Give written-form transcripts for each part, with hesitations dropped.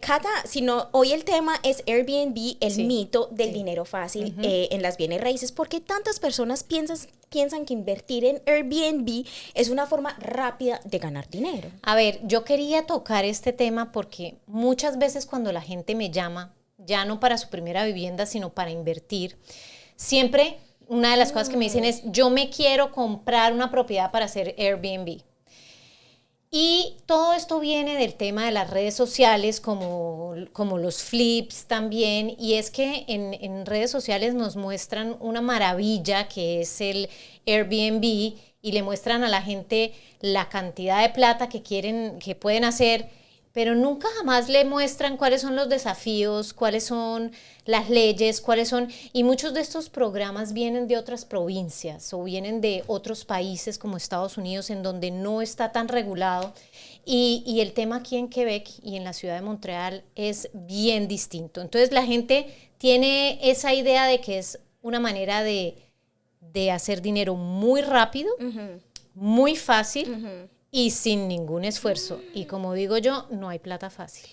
Cata, si no, hoy el tema es Airbnb, el Sí, mito del sí. dinero fácil en las bienes raíces. ¿Por qué tantas personas piensan que invertir en Airbnb es una forma rápida de ganar dinero? A ver, yo quería tocar este tema porque muchas veces cuando la gente me llama, ya no para su primera vivienda, sino para invertir, siempre una de las cosas que me dicen es, yo me quiero comprar una propiedad para hacer Airbnb. Y todo esto viene del tema de las redes sociales, como los flips también, y es que en redes sociales nos muestran una maravilla que es el Airbnb y le muestran a la gente la cantidad de plata que pueden hacer, pero nunca jamás le muestran cuáles son los desafíos, cuáles son las leyes, y muchos de estos programas vienen de otras provincias o vienen de otros países como Estados Unidos en donde no está tan regulado y el tema aquí en Quebec y en la ciudad de Montreal es bien distinto. Entonces la gente tiene esa idea de que es una manera de hacer dinero muy rápido, muy fácil y sin ningún esfuerzo. Y como digo yo, no hay plata fácil.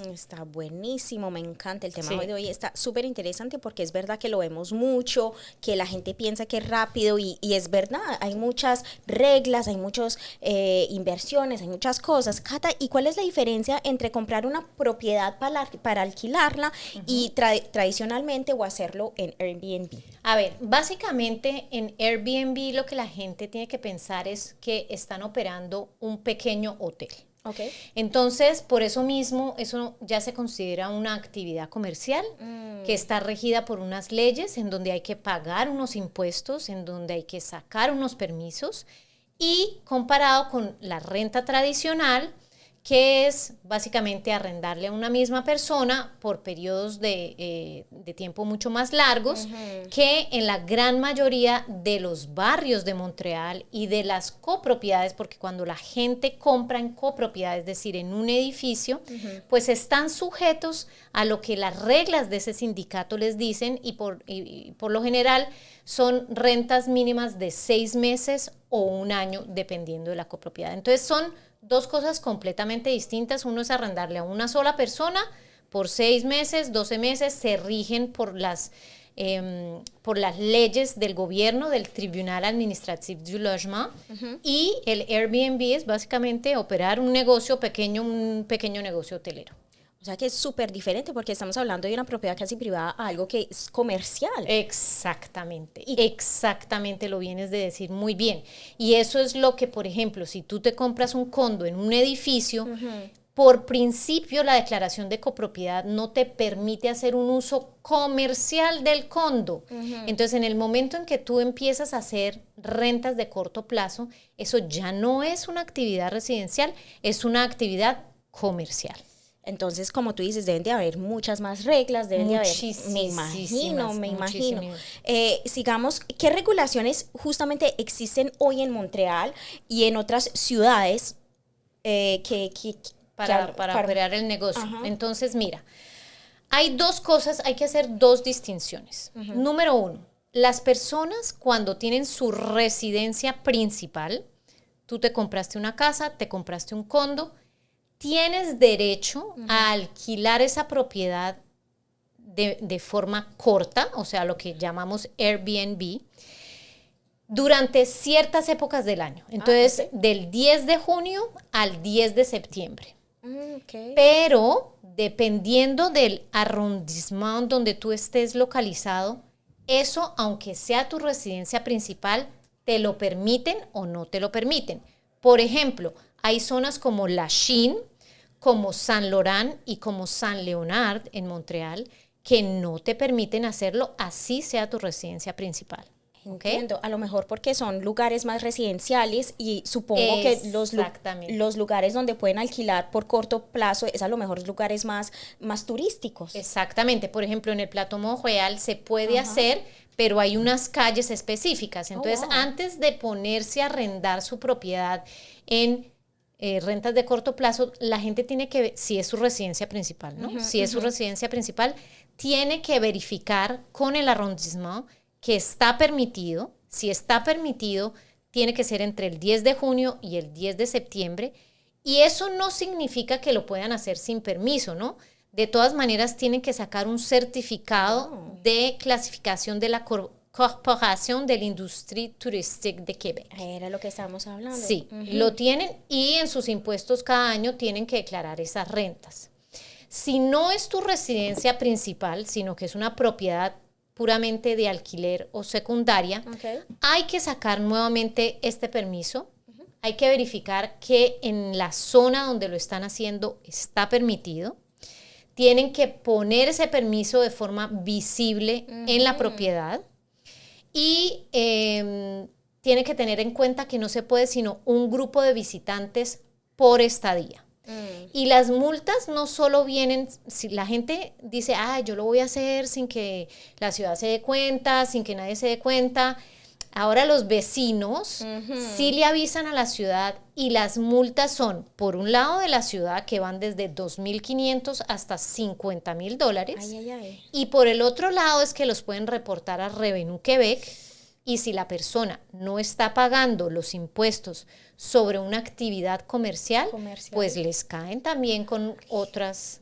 Está buenísimo, me encanta el tema Sí. de hoy, está súper interesante porque es verdad que lo vemos mucho, que la gente piensa que es rápido y es verdad, hay muchas reglas, hay muchas inversiones, hay muchas cosas. Cata, ¿y cuál es la diferencia entre comprar una propiedad para alquilarla y tradicionalmente o hacerlo en Airbnb? A ver, básicamente en Airbnb lo que la gente tiene que pensar es que están operando un pequeño hotel. Okay. Entonces, por eso mismo, eso ya se considera una actividad comercial que está regida por unas leyes en donde hay que pagar unos impuestos, en donde hay que sacar unos permisos y comparado con la renta tradicional, que es básicamente arrendarle a una misma persona por periodos de tiempo mucho más largos, que en la gran mayoría de los barrios de Montreal y de las copropiedades, porque cuando la gente compra en copropiedades, es decir, en un edificio, pues están sujetos a lo que las reglas de ese sindicato les dicen y por lo general son rentas mínimas de 6 meses o un año, dependiendo de la copropiedad. Entonces son dos cosas completamente distintas. Uno es arrendarle a una sola persona por 6 meses, 12 meses, se rigen por las leyes del gobierno, del Tribunal Administratif du Logement, y el Airbnb es básicamente operar un negocio pequeño, un pequeño negocio hotelero. O sea que es súper diferente porque estamos hablando de una propiedad casi privada a algo que es comercial. Exactamente, exactamente lo vienes de decir muy bien. Y eso es lo que, por ejemplo, si tú te compras un condo en un edificio, por principio la declaración de copropiedad no te permite hacer un uso comercial del condo. Entonces, en el momento en que tú empiezas a hacer rentas de corto plazo, eso ya no es una actividad residencial, es una actividad comercial. Entonces, como tú dices, deben de haber muchas más reglas, deben de haber, me imagino. Sigamos, ¿qué regulaciones justamente existen hoy en Montreal y en otras ciudades para operar el negocio? Entonces, mira, hay dos cosas, hay que hacer dos distinciones. Número uno, las personas cuando tienen su residencia principal, tú te compraste una casa, te compraste un condo, tienes derecho a alquilar esa propiedad de forma corta, o sea, lo que llamamos Airbnb, durante ciertas épocas del año. Entonces, del 10 de junio al 10 de septiembre. Pero, dependiendo del arrondissement donde tú estés localizado, eso, aunque sea tu residencia principal, te lo permiten o no te lo permiten. Por ejemplo, hay zonas como La Chine, como Saint Laurent y como Saint Leonard en Montreal, que no te permiten hacerlo así sea tu residencia principal. Entiendo, a lo mejor porque son lugares más residenciales y supongo que los lugares donde pueden alquilar por corto plazo es a lo mejor lugares más turísticos. Exactamente, por ejemplo en el Plateau Mont-Royal se puede hacer, pero hay unas calles específicas. Entonces antes de ponerse a arrendar su propiedad en rentas de corto plazo, la gente tiene que ver si es su residencia principal, ¿no? Si es su residencia principal, tiene que verificar con el arrondissement que está permitido. Si está permitido, tiene que ser entre el 10 de junio y el 10 de septiembre. Y eso no significa que lo puedan hacer sin permiso, ¿no? de todas maneras tienen que sacar un certificado de clasificación de la Corporación de la Industrie Touristique de Quebec. Era lo que estábamos hablando. Sí, lo tienen y en sus impuestos cada año tienen que declarar esas rentas. Si no es tu residencia principal, sino que es una propiedad puramente de alquiler o secundaria, hay que sacar nuevamente este permiso. Hay que verificar que en la zona donde lo están haciendo está permitido. Tienen que poner ese permiso de forma visible en la propiedad. Y tiene que tener en cuenta que no se puede sino un grupo de visitantes por estadía. Y las multas no solo vienen, si la gente dice, yo lo voy a hacer sin que la ciudad se dé cuenta, sin que nadie se dé cuenta. Ahora los vecinos sí le avisan a la ciudad y las multas son, por un lado de la ciudad, que van desde $2,500 hasta $50,000. Y por el otro lado es que los pueden reportar a Revenu Quebec. Y si la persona no está pagando los impuestos sobre una actividad comercial, pues les caen también con otras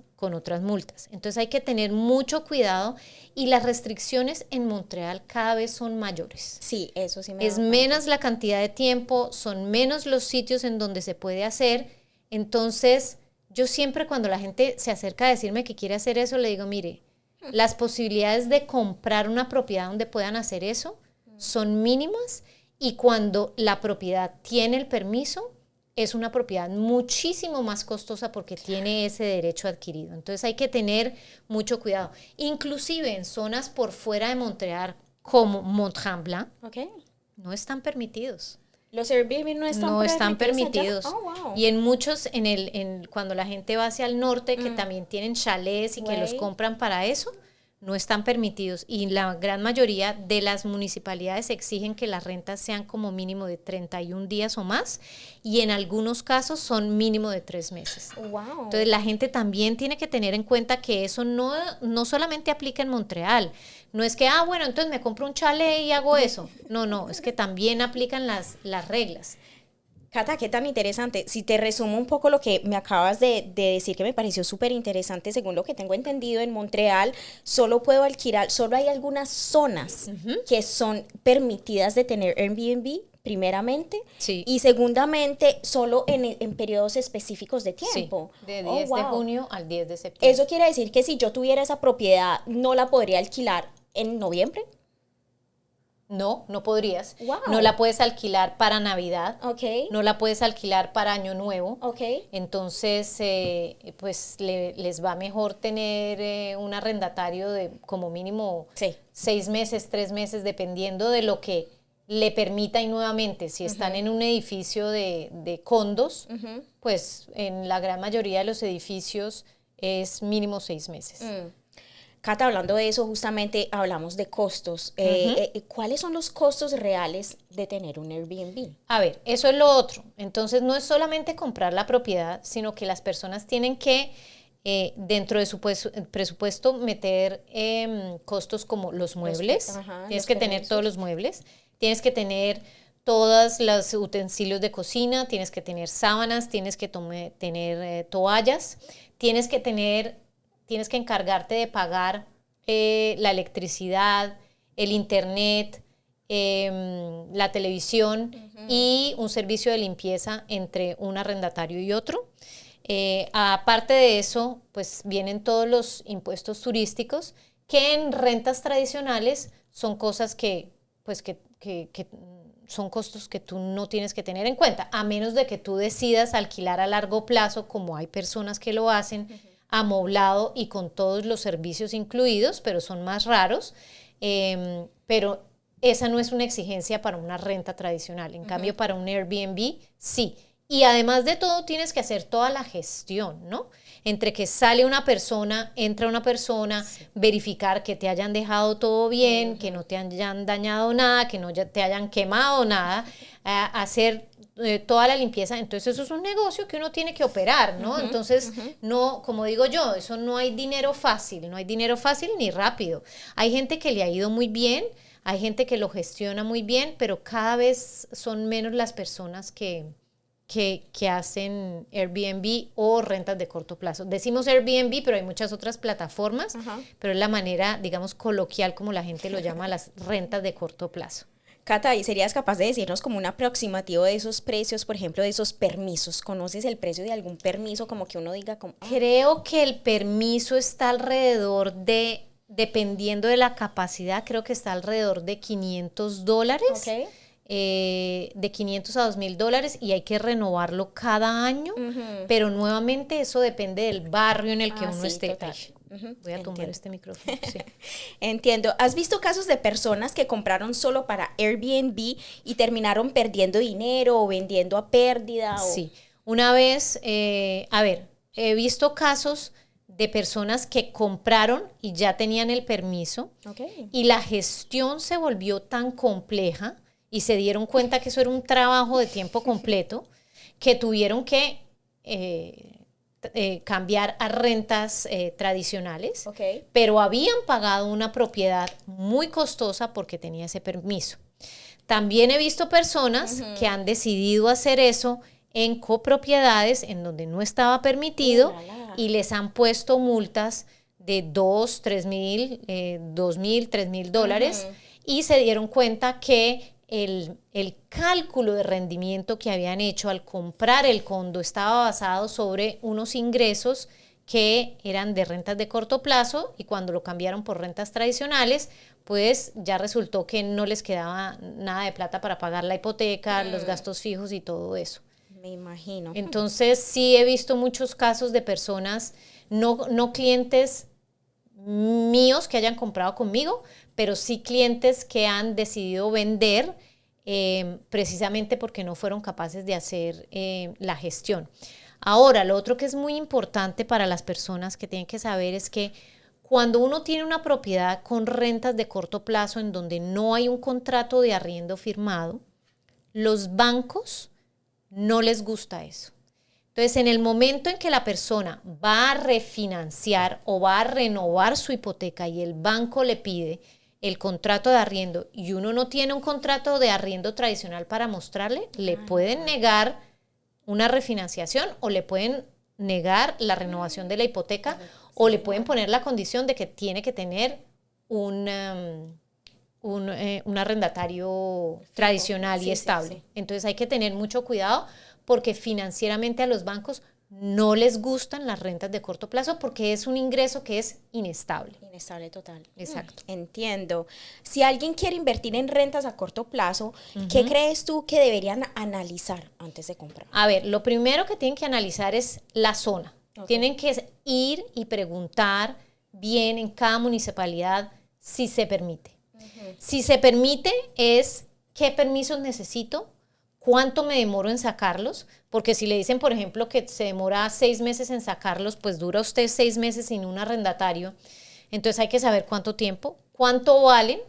multas. Entonces hay que tener mucho cuidado y las restricciones en Montreal cada vez son mayores. Sí, eso sí me Es menos la cantidad de tiempo, son menos los sitios en donde se puede hacer. Entonces yo siempre cuando la gente se acerca a decirme que quiere hacer eso, le digo, mire, las posibilidades de comprar una propiedad donde puedan hacer eso son mínimas y cuando la propiedad tiene el permiso, es una propiedad muchísimo más costosa porque tiene ese derecho adquirido. Entonces hay que tener mucho cuidado. Inclusive en zonas por fuera de Montreal, como Mont-Tremblant, no están permitidos. Los Airbnb no están permitidos. Wow. Y en muchos, cuando la gente va hacia el norte, que también tienen chalés y que los compran para eso, no están permitidos y la gran mayoría de las municipalidades exigen que las rentas sean como mínimo de 31 días o más y en algunos casos son mínimo de 3 meses. Wow. Entonces la gente también tiene que tener en cuenta que eso no solamente aplica en Montreal. No es que, bueno, entonces me compro un chalet y hago eso. No, es que también aplican las reglas. Cata, qué tan interesante. Si te resumo un poco lo que me acabas de decir, que me pareció súper interesante, según lo que tengo entendido, en Montreal solo puedo alquilar, solo hay algunas zonas que son permitidas de tener Airbnb, primeramente, y segundamente solo en periodos específicos de tiempo. Sí, de 10 de junio al 10 de septiembre. Eso quiere decir que si yo tuviera esa propiedad, no la podría alquilar en noviembre. No podrías. Wow. No la puedes alquilar para Navidad. No la puedes alquilar para Año Nuevo. Entonces, pues les va mejor tener un arrendatario de como mínimo 6 meses, 3 meses, dependiendo de lo que le permita. Y nuevamente, si están en un edificio de condos, pues en la gran mayoría de los edificios es mínimo 6 meses. Cata, hablando de eso, justamente hablamos de costos. ¿Cuáles son los costos reales de tener un Airbnb? A ver, eso es lo otro. Entonces, no es solamente comprar la propiedad, sino que las personas tienen que, dentro de su presupuesto, meter costos como los muebles. Tienes que tener todos los muebles. Tienes que tener todos los utensilios de cocina. Tienes que tener sábanas. Tienes que tener toallas. Tienes que encargarte de pagar la electricidad, el internet, la televisión y un servicio de limpieza entre un arrendatario y otro. Aparte de eso, pues vienen todos los impuestos turísticos que en rentas tradicionales son cosas que son costos que tú no tienes que tener en cuenta, a menos de que tú decidas alquilar a largo plazo, como hay personas que lo hacen, amoblado y con todos los servicios incluidos, pero son más raros, pero esa no es una exigencia para una renta tradicional. En cambio, para un Airbnb, sí. Y además de todo, tienes que hacer toda la gestión, ¿no? Entre que sale una persona, entra una persona, verificar que te hayan dejado todo bien, que no te hayan dañado nada, que no te hayan quemado nada, hacer toda la limpieza. Entonces eso es un negocio que uno tiene que operar, ¿no? Entonces, no, como digo yo, eso no hay dinero fácil ni rápido. Hay gente que le ha ido muy bien, hay gente que lo gestiona muy bien, pero cada vez son menos las personas que que hacen Airbnb o rentas de corto plazo. Decimos Airbnb, pero hay muchas otras plataformas, pero es la manera, digamos, coloquial como la gente lo llama, las rentas de corto plazo. Cata, ¿y serías capaz de decirnos como un aproximativo de esos precios, por ejemplo, de esos permisos? ¿Conoces el precio de algún permiso como que uno diga como... Creo que el permiso está alrededor de, dependiendo de la capacidad, creo que está alrededor de $500. Ok. De 500 a $2,000 y hay que renovarlo cada año, pero nuevamente eso depende del barrio en el que uno sí, esté. total. Voy a tumbar este micrófono. Sí. Entiendo. ¿Has visto casos de personas que compraron solo para Airbnb y terminaron perdiendo dinero o vendiendo a pérdida? Sí. Una vez, a ver, he visto casos de personas que compraron y ya tenían el permiso y la gestión se volvió tan compleja y se dieron cuenta que eso era un trabajo de tiempo completo, que tuvieron que cambiar a rentas tradicionales, pero habían pagado una propiedad muy costosa porque tenía ese permiso. También he visto personas que han decidido hacer eso en copropiedades en donde no estaba permitido y les han puesto multas de $2,000, $3,000, $2,000, $3,000 y se dieron cuenta que el cálculo de rendimiento que habían hecho al comprar el condo estaba basado sobre unos ingresos que eran de rentas de corto plazo y cuando lo cambiaron por rentas tradicionales, pues ya resultó que no les quedaba nada de plata para pagar la hipoteca, los gastos fijos y todo eso. Me imagino. Entonces sí he visto muchos casos de personas, no clientes míos que hayan comprado conmigo, pero sí clientes que han decidido vender precisamente porque no fueron capaces de hacer la gestión. Ahora, lo otro que es muy importante para las personas que tienen que saber es que cuando uno tiene una propiedad con rentas de corto plazo en donde no hay un contrato de arriendo firmado, los bancos no les gusta eso. Entonces, en el momento en que la persona va a refinanciar o va a renovar su hipoteca y el banco le pide el contrato de arriendo y uno no tiene un contrato de arriendo tradicional para mostrarle, le pueden negar una refinanciación o le pueden negar la renovación de la hipoteca o le pueden poner la condición de que tiene que tener un arrendatario tradicional y estable. Sí. Entonces hay que tener mucho cuidado porque financieramente a los bancos no les gustan las rentas de corto plazo porque es un ingreso que es inestable. Inestable total. Exacto. Entiendo. Si alguien quiere invertir en rentas a corto plazo, ¿qué crees tú que deberían analizar antes de comprar? A ver, lo primero que tienen que analizar es la zona. Tienen que ir y preguntar bien en cada municipalidad si se permite. Si se permite es qué permisos necesito, cuánto me demoro en sacarlos, porque si le dicen, por ejemplo, que se demora 6 meses en sacarlos, pues dura usted 6 meses sin un arrendatario. Entonces hay que saber cuánto tiempo, cuánto valen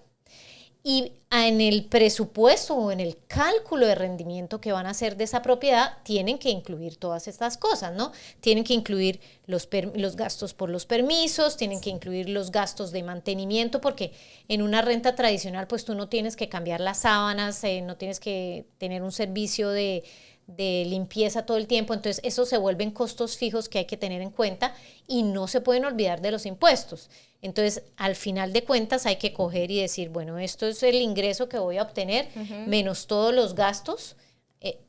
y en el presupuesto o en el cálculo de rendimiento que van a hacer de esa propiedad tienen que incluir todas estas cosas, ¿no? Tienen que incluir los gastos por los permisos, tienen que incluir los gastos de mantenimiento, porque en una renta tradicional pues tú no tienes que cambiar las sábanas, no tienes que tener un servicio de limpieza todo el tiempo, entonces eso se vuelven costos fijos que hay que tener en cuenta y no se pueden olvidar de los impuestos. Entonces, al final de cuentas hay que coger y decir, bueno, esto es el ingreso que voy a obtener menos todos los gastos,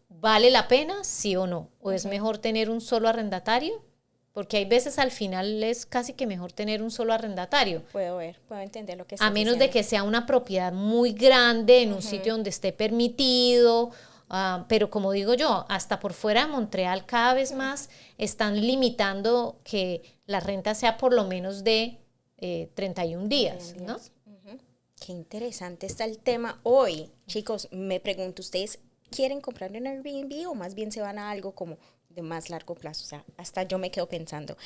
¿vale la pena, sí o no? ¿O es mejor tener un solo arrendatario? Porque hay veces al final es casi que mejor tener un solo arrendatario. Puedo entender lo que estás a menos diciendo. de que sea una propiedad muy grande en un sitio donde esté permitido. Pero como digo yo, hasta por fuera de Montreal cada vez más están limitando que la renta sea por lo menos de 31 días, ¿no? Qué interesante está el tema hoy. Chicos, me pregunto, ¿ustedes quieren comprar en Airbnb o más bien se van a algo como de más largo plazo? O sea, hasta yo me quedo pensando.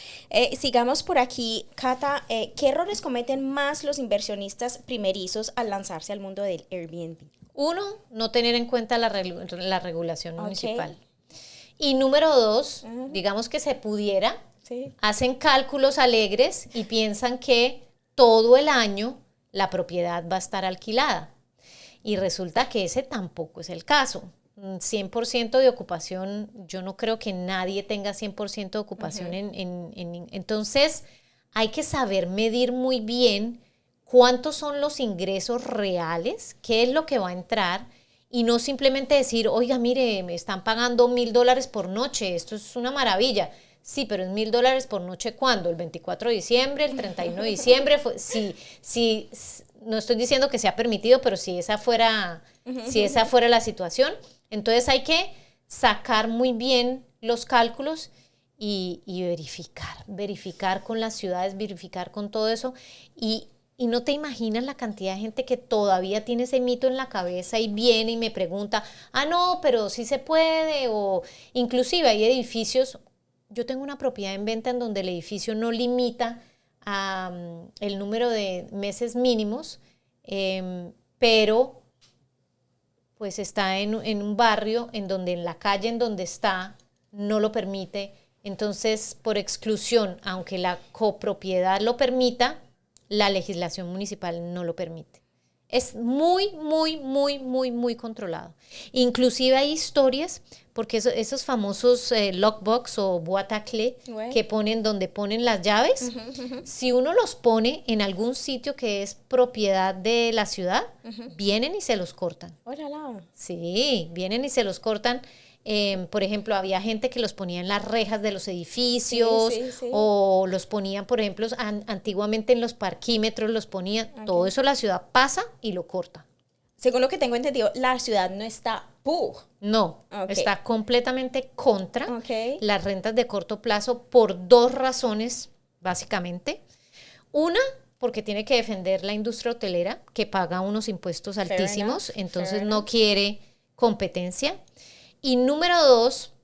Sigamos por aquí. Cata, ¿qué errores cometen más los inversionistas primerizos al lanzarse al mundo del Airbnb? 1, no tener en cuenta la regulación municipal. Y número 2, digamos que se pudiera, hacen cálculos alegres y piensan que todo el año la propiedad va a estar alquilada. Y resulta que ese tampoco es el caso. 100% de ocupación, yo no creo que nadie tenga 100% de ocupación entonces hay que saber medir muy bien cuántos son los ingresos reales, qué es lo que va a entrar y no simplemente decir, oiga, mire, me están pagando $1,000 por noche, esto es una maravilla. Sí, pero es $1,000 por noche, ¿cuándo? ¿El 24 de diciembre? ¿El 31 de diciembre? Sí, no estoy diciendo que sea permitido, pero si esa fuera la situación, entonces hay que sacar muy bien los cálculos y verificar con las ciudades, verificar con todo eso y no te imaginas la cantidad de gente que todavía tiene ese mito en la cabeza y viene y me pregunta, no, pero sí se puede, o inclusive hay edificios, yo tengo una propiedad en venta en donde el edificio no limita el número de meses mínimos, pero pues está en un barrio en donde en la calle en donde está no lo permite, entonces por exclusión, aunque la copropiedad lo permita, la legislación municipal no lo permite. Es muy, muy, muy, muy, muy controlado. Inclusive hay historias, porque esos famosos lockbox o boîte à clés que ponen donde ponen las llaves, si uno los pone en algún sitio que es propiedad de la ciudad, vienen y se los cortan. ¡Órala! Sí, vienen y se los cortan. Por ejemplo, había gente que los ponía en las rejas de los edificios sí. o los ponían, por ejemplo, antiguamente en los parquímetros los ponían. Okay. Todo eso la ciudad pasa y lo corta. Según lo que tengo entendido, la ciudad no está pour. No, está completamente contra las rentas de corto plazo por dos razones, básicamente. Una, porque tiene que defender la industria hotelera, que paga unos impuestos altísimos, entonces no quiere competencia. Y número dos,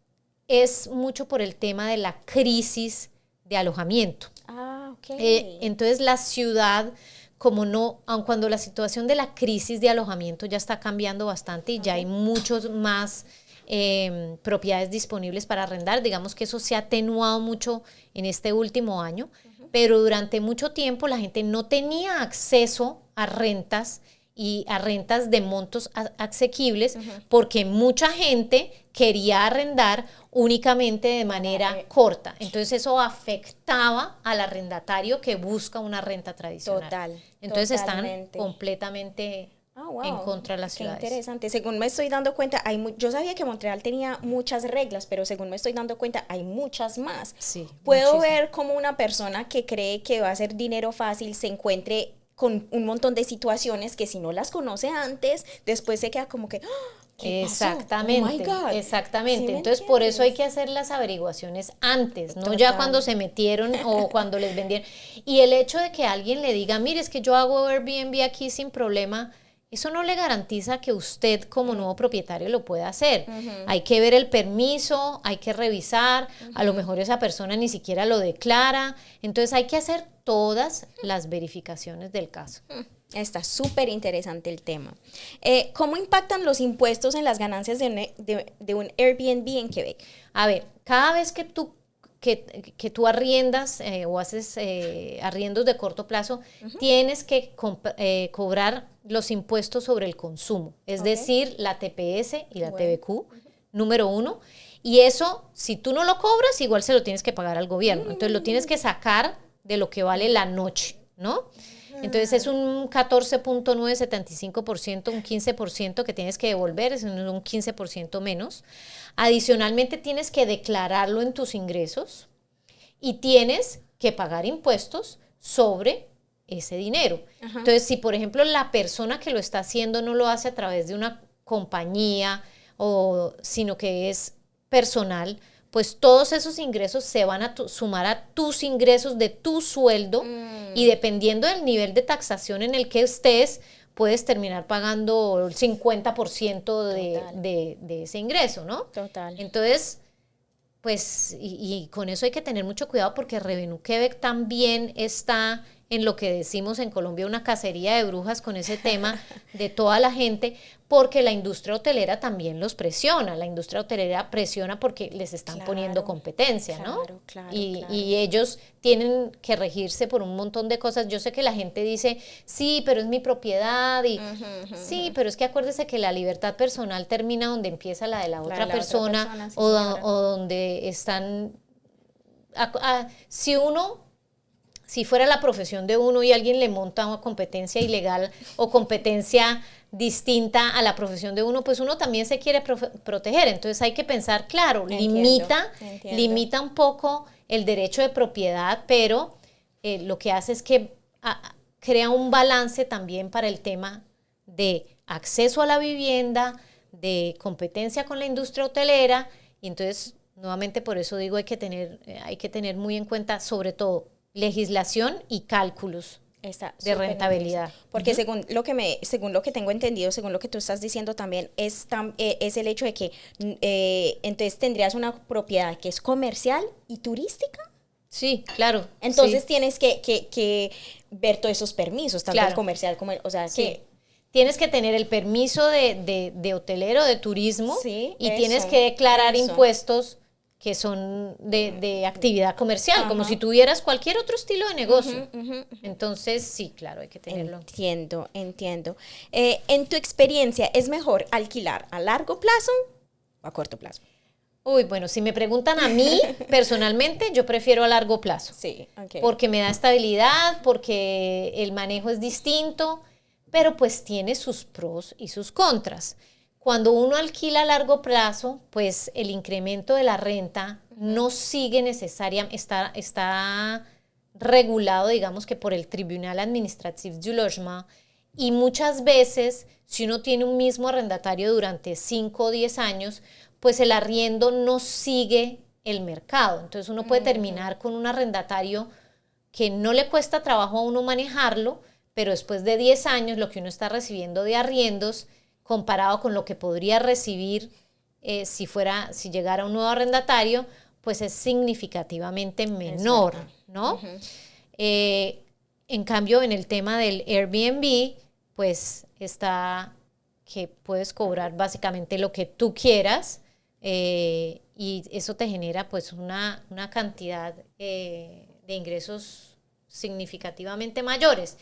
es mucho por el tema de la crisis de alojamiento. Entonces la ciudad, como no, aun cuando la situación de la crisis de alojamiento ya está cambiando bastante y ya hay muchos más propiedades disponibles para arrendar, digamos que eso se ha atenuado mucho en este último año, pero durante mucho tiempo la gente no tenía acceso a rentas y a rentas de montos asequibles porque mucha gente quería arrendar únicamente de manera corta. Entonces eso afectaba al arrendatario que busca una renta tradicional. Entonces están completamente en contra de las ciudades. Qué interesante. Según me estoy dando cuenta, yo sabía que Montreal tenía muchas reglas, pero según me estoy dando cuenta, hay muchas más. Sí, puedo ver cómo una persona que cree que va a hacer dinero fácil se encuentre con un montón de situaciones que si no las conoce antes, después se queda como que, ¿qué exactamente, pasó? Oh my God. Exactamente. ¿Sí Entonces, por eso hay que hacer las averiguaciones antes, no ya cuando se metieron o cuando les vendieron. Y el hecho de que alguien le diga, mire, es que yo hago Airbnb aquí sin problema, eso no le garantiza que usted como nuevo propietario lo pueda hacer. Hay que ver el permiso, hay que revisar, a lo mejor esa persona ni siquiera lo declara. Entonces hay que hacer todas las verificaciones del caso. Está súper interesante el tema. ¿Cómo impactan los impuestos en las ganancias de un Airbnb en Quebec? A ver, cada vez que tú arriendas o haces arriendos de corto plazo, tienes que cobrar los impuestos sobre el consumo, es decir, la TPS y la TVQ, número 1. Y eso, si tú no lo cobras, igual se lo tienes que pagar al gobierno. Entonces lo tienes que sacar de lo que vale la noche, ¿no? Entonces es un 14.975%, un 15% que tienes que devolver, es un 15% menos. Adicionalmente tienes que declararlo en tus ingresos y tienes que pagar impuestos sobre ese dinero. Entonces, si por ejemplo la persona que lo está haciendo no lo hace a través de una compañía, sino que es personal, pues todos esos ingresos se van a sumar a tus ingresos de tu sueldo y dependiendo del nivel de taxación en el que estés, puedes terminar pagando el 50% de ese ingreso, ¿no? Total. Entonces, pues, y con eso hay que tener mucho cuidado porque Revenu Quebec también está en lo que decimos en Colombia una cacería de brujas con ese tema de toda la gente, porque la industria hotelera también los presiona. La industria hotelera presiona porque les están poniendo competencia, ¿no? Claro. Y ellos tienen que regirse por un montón de cosas. Yo sé que la gente dice, sí, pero es mi propiedad. Y sí, pero es que acuérdese que la libertad personal termina donde empieza la de la otra persona, sí, o donde están... si fuera la profesión de uno y alguien le monta una competencia ilegal o competencia distinta a la profesión de uno, pues uno también se quiere proteger. Entonces hay que pensar, claro, limita un poco el derecho de propiedad, pero lo que hace es que crea un balance también para el tema de acceso a la vivienda, de competencia con la industria hotelera. Y entonces, nuevamente por eso digo, hay que tener muy en cuenta sobre todo legislación y cálculos de rentabilidad. Porque según lo que tengo entendido, según lo que tú estás diciendo también, es el hecho de que entonces tendrías una propiedad que es comercial y turística. Sí, claro. Entonces tienes que ver todos esos permisos, tanto el comercial como o sea, que... Tienes que tener el permiso de hotelero, de turismo, y tienes que declarar impuestos que son de actividad comercial, como si tuvieras cualquier otro estilo de negocio. Entonces, sí, claro, hay que tenerlo. Entiendo. En tu experiencia, ¿es mejor alquilar a largo plazo o a corto plazo? Uy, bueno, si me preguntan a mí, personalmente, yo prefiero a largo plazo. Sí, okay. Porque me da estabilidad, porque el manejo es distinto, pero pues tiene sus pros y sus contras. Cuando uno alquila a largo plazo, pues el incremento de la renta no sigue necesariamente, está regulado, digamos que por el Tribunal Administratif du Logement, y muchas veces, si uno tiene un mismo arrendatario durante 5 o 10 años, pues el arriendo no sigue el mercado. Entonces uno puede terminar con un arrendatario que no le cuesta trabajo a uno manejarlo, pero después de 10 años lo que uno está recibiendo de arriendos comparado con lo que podría recibir si llegara un nuevo arrendatario, pues es significativamente menor, ¿no? En cambio, en el tema del Airbnb, pues está que puedes cobrar básicamente lo que tú quieras y eso te genera pues una cantidad de ingresos significativamente mayores.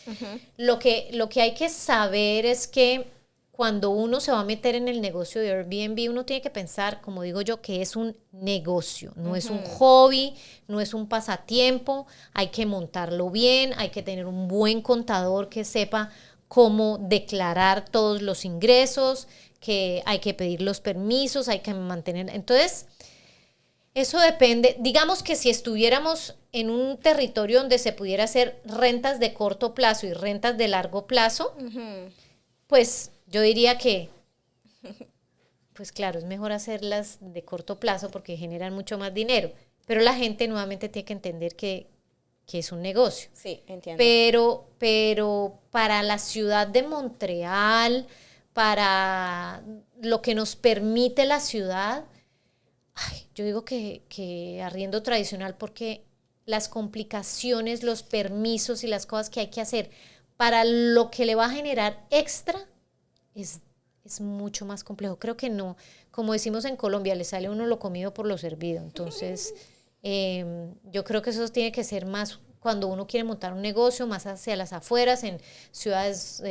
Lo que hay que saber es que cuando uno se va a meter en el negocio de Airbnb, uno tiene que pensar, como digo yo, que es un negocio, no es un hobby, no es un pasatiempo, hay que montarlo bien, hay que tener un buen contador que sepa cómo declarar todos los ingresos, que hay que pedir los permisos, hay que mantener. Entonces, eso depende. Digamos que si estuviéramos en un territorio donde se pudiera hacer rentas de corto plazo y rentas de largo plazo, pues yo diría que, pues claro, es mejor hacerlas de corto plazo porque generan mucho más dinero. Pero la gente nuevamente tiene que entender que es un negocio. Sí, entiendo. Pero para la ciudad de Montreal, para lo que nos permite la ciudad, yo digo que arriendo tradicional porque las complicaciones, los permisos y las cosas que hay que hacer para lo que le va a generar extra es mucho más complejo. Creo que no, como decimos en Colombia, le sale a uno lo comido por lo servido. Entonces, yo creo que eso tiene que ser más cuando uno quiere montar un negocio, más hacia las afueras, en ciudades,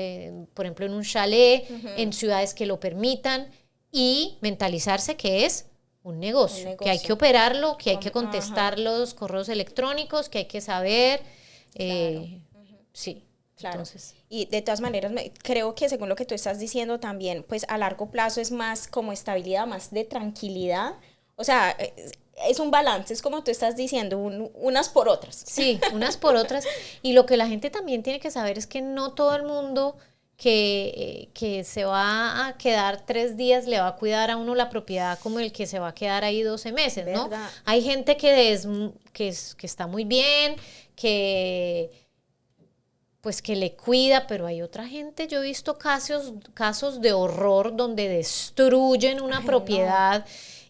por ejemplo, en un chalet, en ciudades que lo permitan, y mentalizarse que es un negocio, que hay que operarlo, que hay que contestar los correos electrónicos, que hay que saber. Sí. Claro. Entonces. Y de todas maneras, creo que según lo que tú estás diciendo también, pues a largo plazo es más como estabilidad, más de tranquilidad. O sea, es un balance, es como tú estás diciendo, unas por otras. Sí, unas por otras. Y lo que la gente también tiene que saber es que no todo el mundo que se va a quedar 3 días le va a cuidar a uno la propiedad como el que se va a quedar ahí 12 meses, ¿no? ¿Verdad? Hay gente que está muy bien, pues que le cuida, pero hay otra gente, yo he visto casos de horror donde destruyen una propiedad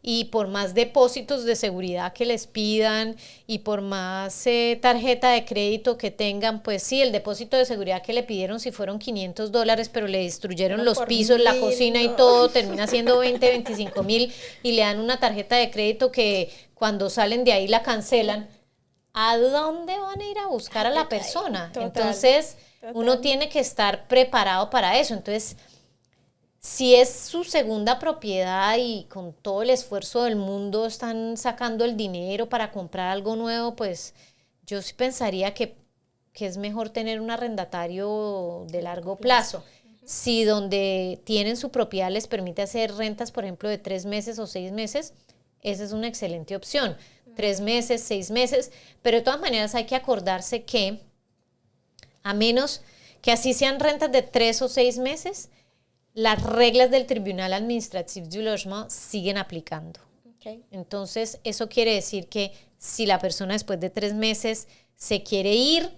y por más depósitos de seguridad que les pidan y por más tarjeta de crédito que tengan, pues sí, el depósito de seguridad que le pidieron si fueron $500, pero le destruyeron los pisos, la cocina y todo, termina siendo 20, 25,000 y le dan una tarjeta de crédito que cuando salen de ahí la cancelan. ¿A dónde van a ir a buscar a la persona? Total, entonces, uno tiene que estar preparado para eso. Entonces, si es su segunda propiedad y con todo el esfuerzo del mundo están sacando el dinero para comprar algo nuevo, pues yo sí pensaría que es mejor tener un arrendatario de largo plazo. Si donde tienen su propiedad les permite hacer rentas, por ejemplo, de 3 meses o 6 meses, esa es una excelente opción. 3 meses, 6 meses, pero de todas maneras hay que acordarse que a menos que así sean rentas de 3 o 6 meses, las reglas del Tribunal Administratif du Logement siguen aplicando. Okay. Entonces, eso quiere decir que si la persona después de 3 meses se quiere ir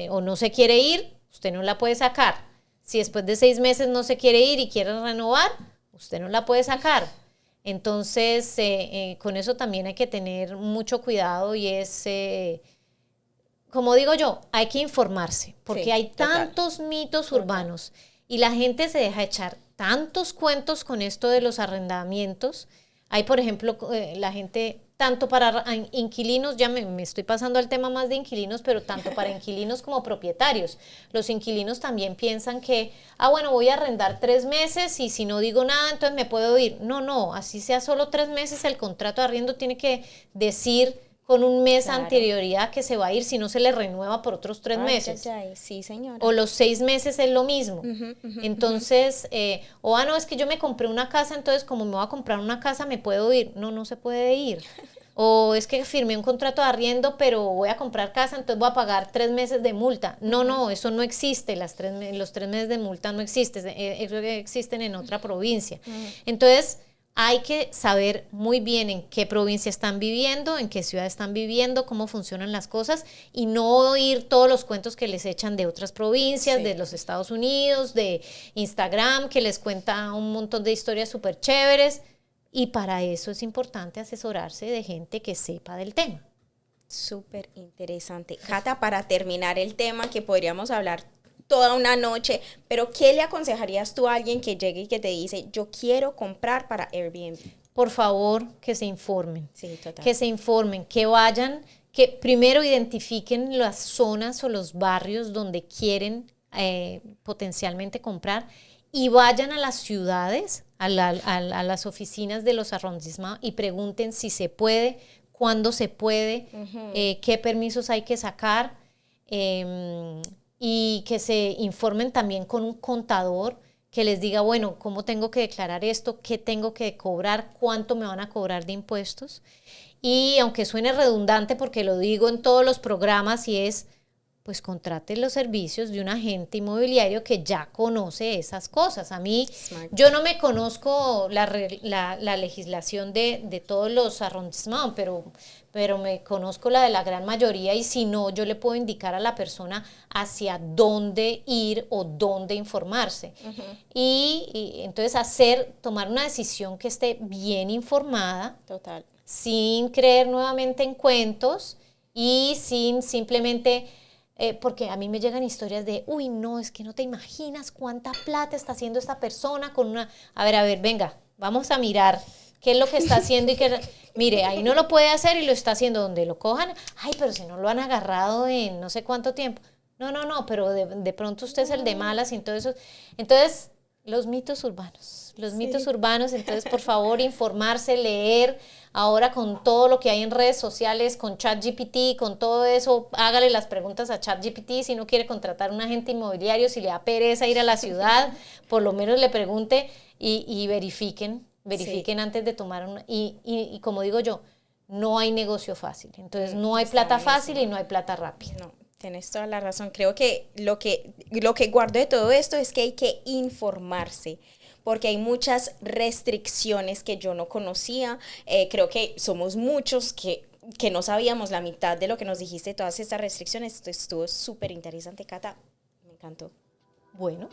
o no se quiere ir, usted no la puede sacar. Si después de 6 meses no se quiere ir y quiere renovar, usted no la puede sacar. Entonces, con eso también hay que tener mucho cuidado y es, como digo yo, hay que informarse, porque hay tantos mitos urbanos y la gente se deja echar tantos cuentos con esto de los arrendamientos. Hay, por ejemplo, la gente, tanto para inquilinos, ya me estoy pasando al tema más de inquilinos, pero tanto para inquilinos como propietarios. Los inquilinos también piensan que, bueno, voy a arrendar 3 meses y si no digo nada, entonces me puedo ir. No, así sea solo 3 meses, el contrato de arriendo tiene que decir con un mes anterioridad que se va a ir, si no se le renueva por otros 3 meses. Sí, señora. O los 6 meses es lo mismo. Entonces, no, es que yo me compré una casa, entonces como me voy a comprar una casa, me puedo ir. No se puede ir. O es que firmé un contrato de arriendo, pero voy a comprar casa, entonces voy a pagar 3 meses de multa. No, eso no existe. Los 3 meses de multa no existen. Existen en otra provincia. Entonces, hay que saber muy bien en qué provincia están viviendo, en qué ciudad están viviendo, cómo funcionan las cosas y no oír todos los cuentos que les echan de otras provincias, de los Estados Unidos, de Instagram, que les cuenta un montón de historias súper chéveres. Y para eso es importante asesorarse de gente que sepa del tema. Súper interesante. Cata, para terminar el tema, que podríamos hablar toda una noche, pero ¿qué le aconsejarías tú a alguien que llegue y que te dice, yo quiero comprar para Airbnb? Por favor, que se informen. Sí, total. Que se informen, que vayan, que primero identifiquen las zonas o los barrios donde quieren potencialmente comprar y vayan a las ciudades, a las oficinas de los arrondissements y pregunten si se puede, cuándo se puede, qué permisos hay que sacar, y que se informen también con un contador que les diga, bueno, ¿cómo tengo que declarar esto? ¿Qué tengo que cobrar? ¿Cuánto me van a cobrar de impuestos? Y aunque suene redundante porque lo digo en todos los programas y es, pues contrate los servicios de un agente inmobiliario que ya conoce esas cosas. A mí, yo no me conozco la legislación de todos los arrondissements, pero me conozco la de la gran mayoría y si no, yo le puedo indicar a la persona hacia dónde ir o dónde informarse. Y entonces tomar una decisión que esté bien informada, total, sin creer nuevamente en cuentos y sin simplemente... porque a mí me llegan historias de, no, es que no te imaginas cuánta plata está haciendo esta persona con una... A ver, venga, vamos a mirar qué es lo que está haciendo y que... Mire, ahí no lo puede hacer y lo está haciendo donde lo cojan. Ay, pero si no lo han agarrado en no sé cuánto tiempo. No, pero de pronto usted es el de malas y todo eso. Entonces, los mitos urbanos. Entonces, por favor, informarse, leer. Ahora con todo lo que hay en redes sociales, con ChatGPT, con todo eso, hágale las preguntas a ChatGPT. Si no quiere contratar un agente inmobiliario, si le da pereza ir a la ciudad, por lo menos le pregunte y verifiquen antes de tomar una... Y como digo yo, no hay negocio fácil. Entonces, no hay plata fácil y no hay plata rápida. No, tienes toda la razón. Creo que lo que guardo de todo esto es que hay que informarse, porque hay muchas restricciones que yo no conocía. Creo que somos muchos que no sabíamos la mitad de lo que nos dijiste, todas estas restricciones. Esto estuvo súper interesante, Cata. Me encantó. Bueno.